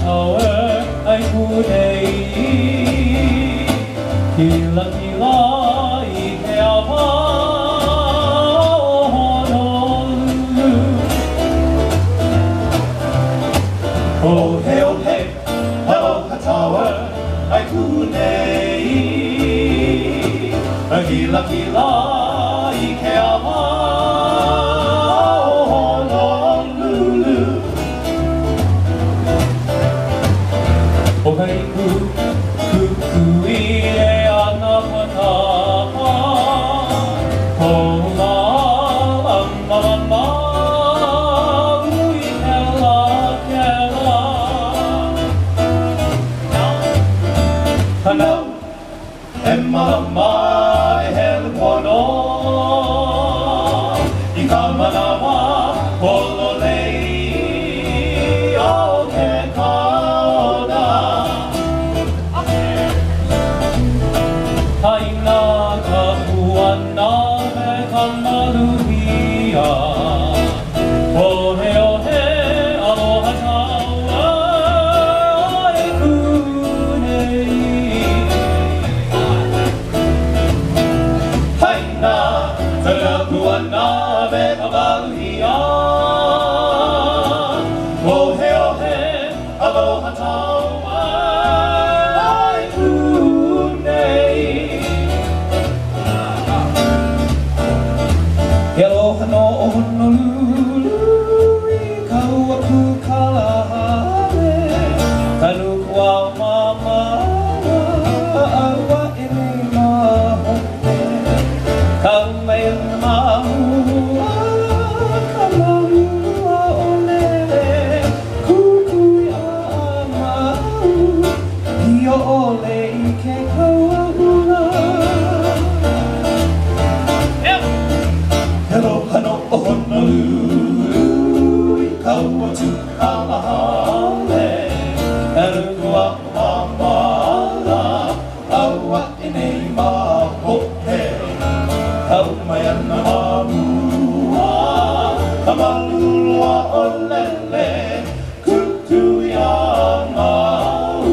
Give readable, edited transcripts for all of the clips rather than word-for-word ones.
tower ay kulay Kila-kila ikeapa Honolulu Oh hey oh hey Aloha tower ay kulay Kila-kila ikeapa Aloha taua ai kunei He aloha no Honolulu I kaua ku kalahare Tanu kua mamara awa e me mahope Kau mai na mahua ka mahua o lele Ole I ke kauaula Aloha no Honolulu I kaua tu kalahale Elu kua mamara awa I nei mahope Kau mai ana mamua ka malulua o lele Kuku ia mau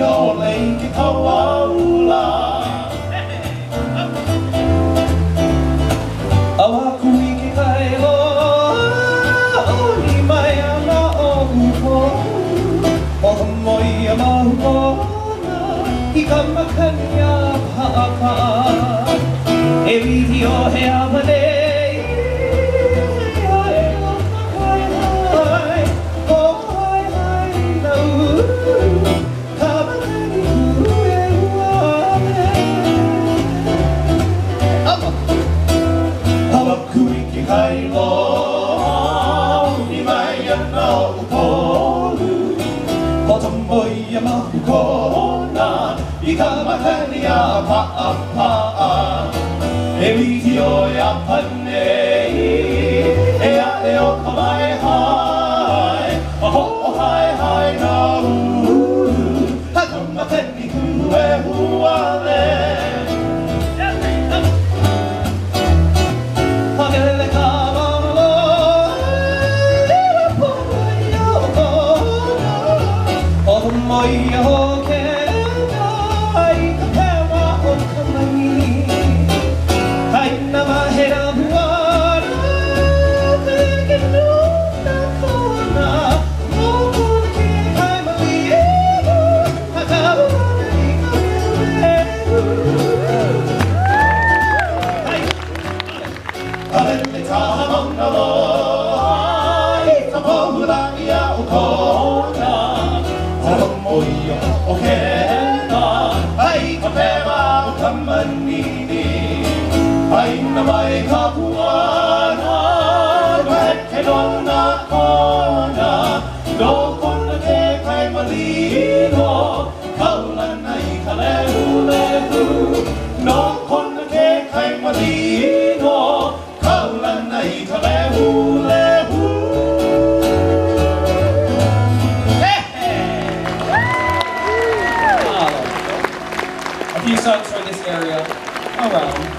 Ole ke kauaula Awa kui ke kailo Oni mai ana o upo O ka moi a mahupona I ka makani a paapa E wihi o he awane Ia mahukona I ka makani a pa'apa'a E wihi o ia panei E a e o ka mai hai A ho o hai hai na ulu Ha ka makani ku e huale Hagele ka mamo E wa pono I o kona O ka moi a hoke ai ka pewa o ka mai Kai na mahera buana Ke nuna kona O kona ke kai mali ewu Ha ka wana I ka mewewu Alele taha mauna loa I ka pohula I a o kona Moia o kena ai ka pewa o ka manini ai na mai ka puana no he nona kona no kona ke kai malino kaulana I ka lehu lehu no kona ke kai malino kaulana I ka lehu lehu A few songs from this area around